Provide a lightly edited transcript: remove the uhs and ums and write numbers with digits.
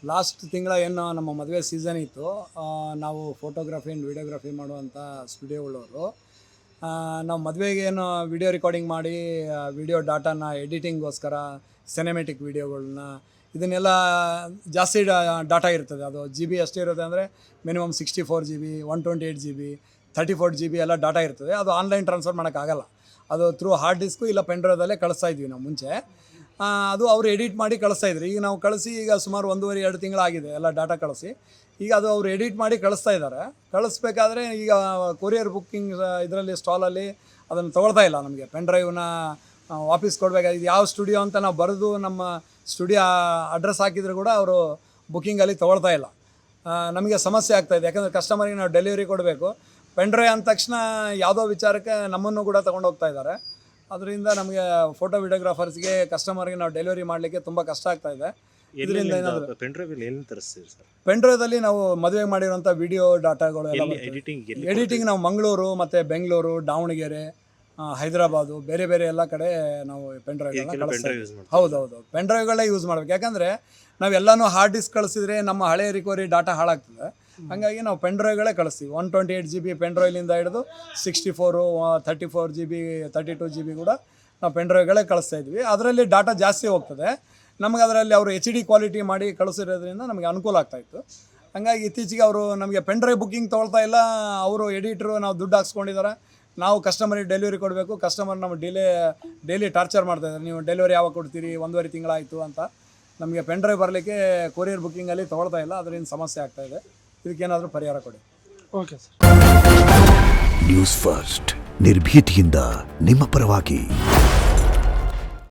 Last ತಿಂಗಳ ಏನು ನಮ್ಮ ಮದುವೆ ಸೀಸನ್ ಇತ್ತು. ನಾವು ಫೋಟೋಗ್ರಫಿ ಆ್ಯಂಡ್ ವೀಡಿಯೋಗ್ರಫಿ ಮಾಡುವಂಥ ಸ್ಟುಡಿಯೋಗಳವರು. ನಾವು ಮದುವೆಗೆ ಏನು ವಿಡಿಯೋ ರೆಕಾರ್ಡಿಂಗ್ ಮಾಡಿ ವಿಡಿಯೋ ಡಾಟಾನ ಎಡಿಟಿಂಗ್ಗೋಸ್ಕರ ಸಿನೆಮೆಟಿಕ್ ವೀಡಿಯೋಗಳನ್ನ ಇದನ್ನೆಲ್ಲ ಜಾಸ್ತಿ ಡಾಟಾ ಇರ್ತದೆ. ಅದು ಜಿ ಬಿ ಅಷ್ಟೇ ಇರುತ್ತೆ, ಅಂದರೆ ಮಿನಿಮಮ್ 64 GB 128 GB 34 GB ಎಲ್ಲ ಡಾಟಾ ಇರ್ತದೆ. ಅದು ಆನ್ಲೈನ್ ಟ್ರಾನ್ಸ್ಫರ್ ಮಾಡೋಕ್ಕಾಗಲ್ಲ. ಅದು ಥ್ರೂ ಹಾರ್ಡ್ ಡಿಸ್ಕು ಇಲ್ಲ ಪೆನ್ಡ್ರೈವಲ್ಲೇ ಕಳಿಸ್ತಾ ಇದ್ವಿ ನಾವು ಮುಂಚೆ. ಅದು ಅವರು ಎಡಿಟ್ ಮಾಡಿ ಕಳಿಸ್ತಾಯಿದ್ರು. ಈಗ ನಾವು ಕಳಿಸಿ ಈಗ ಸುಮಾರು 1.5-2 ತಿಂಗಳಾಗಿದೆ ಎಲ್ಲ ಡಾಟಾ ಕಳಿಸಿ. ಈಗ ಅದು ಅವರು ಎಡಿಟ್ ಮಾಡಿ ಕಳಿಸ್ತಾ ಇದ್ದಾರೆ. ಕಳಿಸ್ಬೇಕಾದ್ರೆ ಈಗ ಕೊರಿಯರ್ ಬುಕ್ಕಿಂಗ್ ಇದರಲ್ಲಿ ಸ್ಟಾಲಲ್ಲಿ ಅದನ್ನು ತೊಗೊಳ್ತಾ ಇಲ್ಲ. ನಮಗೆ ಪೆನ್ಡ್ರೈವ್ನ ವಾಪಸ್ ಕೊಡಬೇಕಾಗಿದೆ. ಯಾವ ಸ್ಟುಡಿಯೋ ಅಂತ ನಾವು ಬರೆದು ನಮ್ಮ ಸ್ಟುಡಿಯೋ ಅಡ್ರೆಸ್ ಹಾಕಿದರೂ ಕೂಡ ಅವರು ಬುಕ್ಕಿಂಗಲ್ಲಿ ತೊಗೊಳ್ತಾ ಇಲ್ಲ. ನಮಗೆ ಸಮಸ್ಯೆ ಆಗ್ತಾಯಿದೆ. ಯಾಕಂದರೆ ಕಸ್ಟಮರಿಗೆ ನಾವು ಡೆಲಿವರಿ ಕೊಡಬೇಕು. ಪೆನ್ಡ್ರೈವ್ ಅಂದ ತಕ್ಷಣ ಯಾವುದೋ ವಿಚಾರಕ್ಕೆ ನಮ್ಮನ್ನು ಕೂಡ ತೊಗೊಂಡು ಹೋಗ್ತಾ ಇದ್ದಾರೆ. ಅದರಿಂದ ನಮಗೆ ಫೋಟೋ ವಿಡಿಯೋಗ್ರಾಫರ್ಸ್ಗೆ ಕಸ್ಟಮರ್ಗೆ ನಾವು ಡೆಲಿವರಿ ಮಾಡಲಿಕ್ಕೆ ತುಂಬ ಕಷ್ಟ ಆಗ್ತಾಯಿದೆ. ಇದರಿಂದ ಏನಾದರೂ ಪೆನ್ಡ್ರೈವಲ್ಲಿ ನಾವು ಮದುವೆ ಮಾಡಿರುವಂಥ ವಿಡಿಯೋ ಡಾಟಾಗಳು ಎಲ್ಲ ಎಡಿಟಿಂಗ್ ನಾವು ಮಂಗಳೂರು ಮತ್ತು ಬೆಂಗಳೂರು, ದಾವಣಗೆರೆ, ಹೈದರಾಬಾದು, ಬೇರೆ ಬೇರೆ ಎಲ್ಲ ಕಡೆ ನಾವು ಪೆನ್ಡ್ರೈವ್ಗಳನ್ನ ಕಳಿಸ್ತೀವಿ. ಹೌದೌದು, ಪೆನ್ಡ್ರೈವ್ಗಳೇ ಯೂಸ್ ಮಾಡ್ಬೇಕು. ಯಾಕಂದರೆ ನಾವೆಲ್ಲನೂ ಹಾರ್ಡ್ ಡಿಸ್ಕ್ ಕಳಿಸಿದ್ರೆ ನಮ್ಮ ಹಳೆ ರಿಕವರಿ ಡಾಟಾ ಹಾಳಾಗ್ತದೆ. ಹಾಗಾಗಿ ನಾವು ಪೆನ್ಡ್ರೈವ್ಗಳೇ ಕಳಿಸ್ತೀವಿ. 128 GB ಪೆನ್ಡ್ರೈವ್ಲಿಂದ ಹಿಡಿದು 64, 34 GB 32 GB ಕೂಡ ನಾವು ಪೆನ್ಡ್ರೈವ್ಗಳೇ ಕಳಿಸ್ತಾ ಇದ್ವಿ. ಅದರಲ್ಲಿ ಡಾಟಾ ಜಾಸ್ತಿ ಹೋಗ್ತದೆ. ನಮಗೆ ಅದರಲ್ಲಿ ಅವರು HD ಕ್ವಾಲಿಟಿ ಮಾಡಿ ಕಳಿಸಿರೋದ್ರಿಂದ ನಮಗೆ ಅನುಕೂಲ ಆಗ್ತಾಯಿತ್ತು. ಹಾಗಾಗಿ ಇತ್ತೀಚೆಗೆ ಅವರು ನಮಗೆ ಪೆನ್ಡ್ರೈವ್ ಬುಕ್ಕಿಂಗ್ ತೊಗೊಳ್ತಾ ಇಲ್ಲ. ಅವರು ಎಡಿಟ್ರು ನಾವು ದುಡ್ಡು ಹಾಕ್ಸ್ಕೊಂಡಿದ್ದಾರೆ. ನಾವು ಕಸ್ಟಮರಿಗೆ ಡೆಲಿವರಿ ಕೊಡಬೇಕು. ಕಸ್ಟಮರ್ ನಮ್ಮ ಡೈಲಿ ಟಾರ್ಚರ್ ಮಾಡ್ತಾಯಿದ್ದಾರೆ. ನೀವು ಡೆಲಿವರಿ ಯಾವಾಗ ಕೊಡ್ತೀರಿ, 1.5 ತಿಂಗಳಾಯಿತು ಅಂತ. ನಮಗೆ ಪೆನ್ಡ್ರೈವ್ ಬರಲಿಕ್ಕೆ ಕೊರಿಯರ್ ಬುಕ್ಕಿಂಗಲ್ಲಿ ತೊಗೊಳ್ತಾ ಇಲ್ಲ. ಅದರಿಂದ ಸಮಸ್ಯೆ ಆಗ್ತಾಯಿದೆ. ಇದಕ್ಕೇನಾದರೂ ಪರಿಹಾರ ಕೊಡಿ. Okay sir. ನ್ಯೂಸ್ ಫಸ್ಟ್, ನಿರ್ಭೀತಿಯಿಂದ ನಿಮ್ಮ ಪರವಾಗಿ.